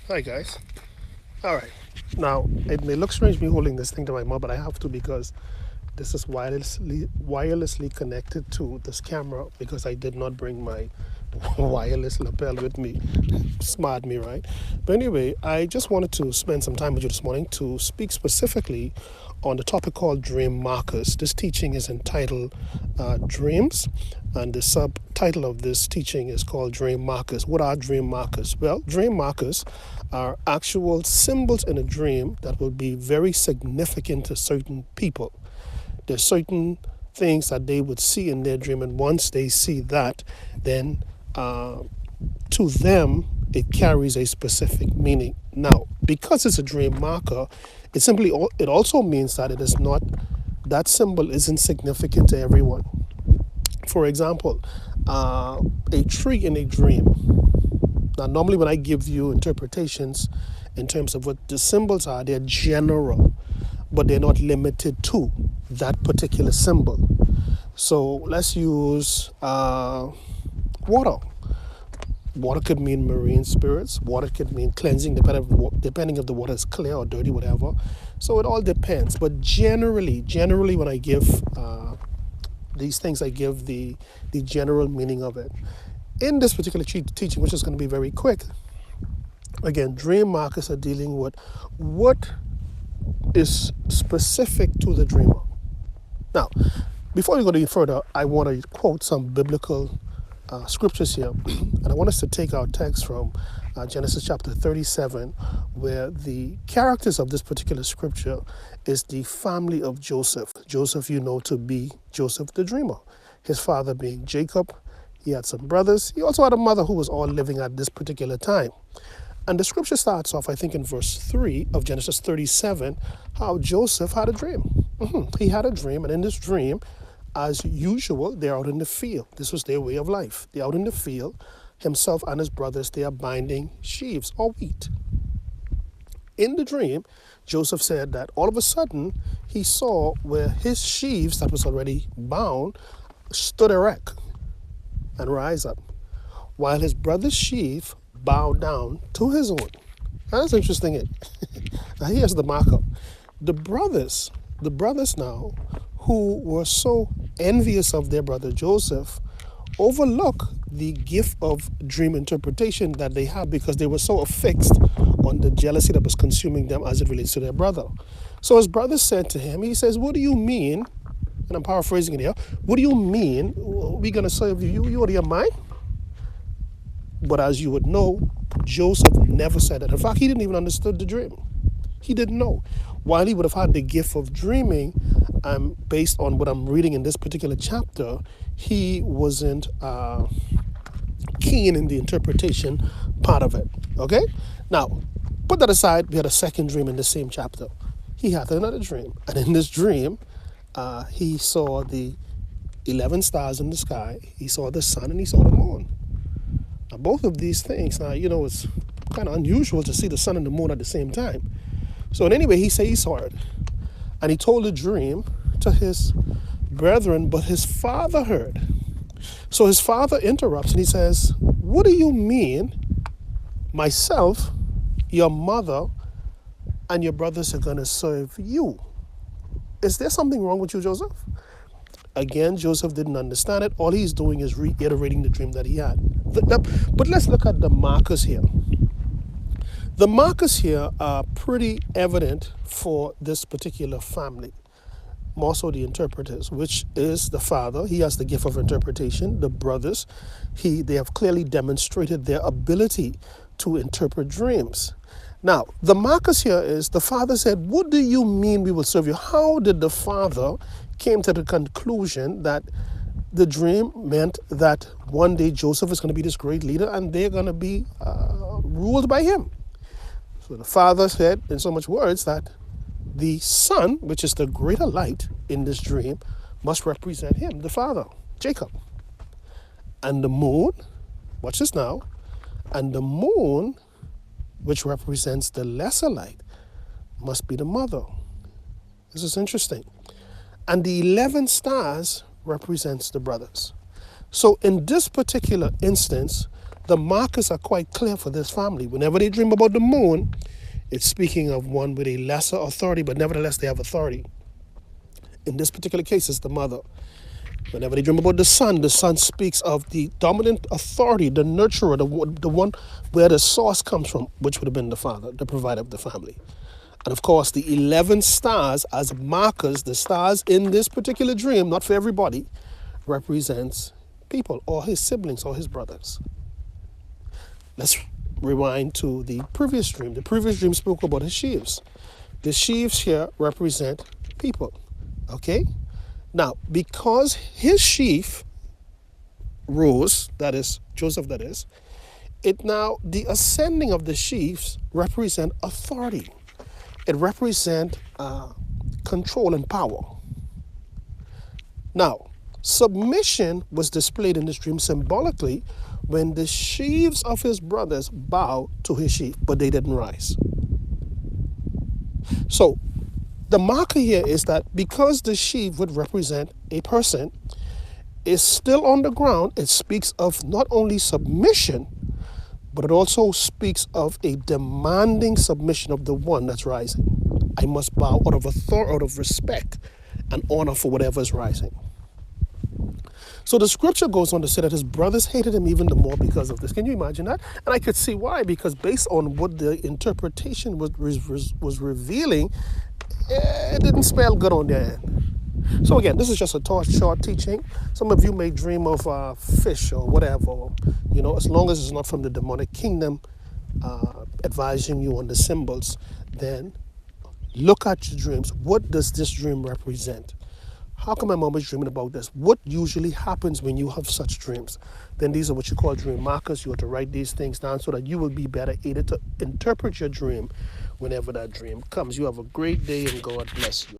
Hi guys. All right. Now it may look strange me holding this thing to my mouth, but I have to because this is wirelessly connected to this camera because I did not bring my wireless lapel with me. Smart me, right? But anyway, I just wanted to spend some time with you this morning to speak specifically on the topic called dream markers. This teaching is entitled Dreams, and the subtitle of this teaching is called Dream Markers. What are dream markers? Well, dream markers are actual symbols in a dream that will be very significant to certain people. There's certain things that they would see in their dream, and once they see that, then to them it carries a specific meaning. Now, because it's a dream marker, it also means that it is not that symbol isn't significant to everyone. For example, a tree in a dream. Now, normally when I give you interpretations in terms of what the symbols are, they're general, but they're not limited to that particular symbol. So let's use water. Water could mean marine spirits. Water could mean cleansing, depending if the water is clear or dirty, whatever. So it all depends. But generally, when I give these things, I give the general meaning of it. In this particular teaching, which is going to be very quick, again, dream markers are dealing with what is specific to the dreamer. Now, before we go any further, I want to quote some biblical scriptures here, and I want us to take our text from Genesis chapter 37, where the characters of this particular scripture is the family of Joseph. Joseph, you know to be Joseph the dreamer. His father being Jacob. He had some brothers. He also had a mother who was all living at this particular time. And the scripture starts off, I think, in verse 3 of Genesis 37, how Joseph had a dream. He had a dream, and in this dream, as usual, they're out in the field. This was their way of life. They're out in the field. Himself and his brothers, they are binding sheaves or wheat. In the dream, Joseph said that all of a sudden, he saw where his sheaves that was already bound stood erect and rise up, while his brother's sheaf bowed down to his own. That's interesting. Now here's the markup. The brothers now, who were so envious of their brother Joseph, overlook the gift of dream interpretation that they had because they were so affixed on the jealousy that was consuming them as it relates to their brother. So his brother said to him, he says, what do you mean? And I'm paraphrasing it here. What do you mean? We're going to serve you? You out of your mind? But as you would know, Joseph never said that. In fact, he didn't even understand the dream. He didn't know. While he would have had the gift of dreaming, based on what I'm reading in this particular chapter, he wasn't keen in the interpretation part of it. Okay? Now, put that aside, we had a second dream in the same chapter. He had another dream. And in this dream, he saw the 11 stars in the sky. He saw the sun and he saw the moon. Now, both of these things, it's kind of unusual to see the sun and the moon at the same time. So in any way, he said he saw it. And he told the dream to his brethren, but his father heard. So his father interrupts and he says, what do you mean myself, your mother, and your brothers are going to serve you? Is there something wrong with you, Joseph? Again, Joseph didn't understand it. All he's doing is reiterating the dream that he had. But let's look at the markers here. The markers here are pretty evident for this particular family, more so the interpreters, which is the father. He has the gift of interpretation. The brothers, they have clearly demonstrated their ability to interpret dreams. Now, the markers here is the father said, what do you mean we will serve you? How did the father came to the conclusion that the dream meant that one day Joseph is going to be this great leader and they're going to be ruled by him? So the father said in so much words that the sun, which is the greater light in this dream, must represent him, the father, Jacob. And the moon, watch this now, and the moon, which represents the lesser light, must be the mother. This is interesting. And the 11 stars represents the brothers. So in this particular instance, the markers are quite clear for this family. Whenever they dream about the moon, it's speaking of one with a lesser authority, but nevertheless they have authority. In this particular case, it's the mother. Whenever they dream about the sun speaks of the dominant authority, the nurturer, the one where the source comes from, which would have been the father, the provider of the family. And of course, the 11 stars as markers, the stars in this particular dream, not for everybody, represents people or his siblings or his brothers. Let's rewind to the previous dream. The previous dream spoke about his sheaves. The sheaves here represent people. Okay? Now, because his sheaf rose, that is, Joseph, that is, it now, the ascending of the sheaves represent authority. It represents control and power. Now, submission was displayed in this dream symbolically when the sheaves of his brothers bowed to his sheaf, but they didn't rise. So, the marker here is that because the sheaf would represent a person, is still on the ground, it speaks of not only submission, but it also speaks of a demanding submission of the one that's rising. I must bow out of authority, out of respect and honor for whatever is rising. So the scripture goes on to say that his brothers hated him even the more because of this. Can you imagine that? And I could see why, because based on what the interpretation was revealing, it didn't spell good on their end. So again, this is just a short teaching. Some of you may dream of fish or whatever, as long as it's not from the demonic kingdom, advising you on the symbols, then look at your dreams. What does this dream represent? How come my mom is dreaming about this? What usually happens when you have such dreams? Then these are what you call dream markers. You have to write these things down so that you will be better able to interpret your dream whenever that dream comes. You have a great day and God bless you.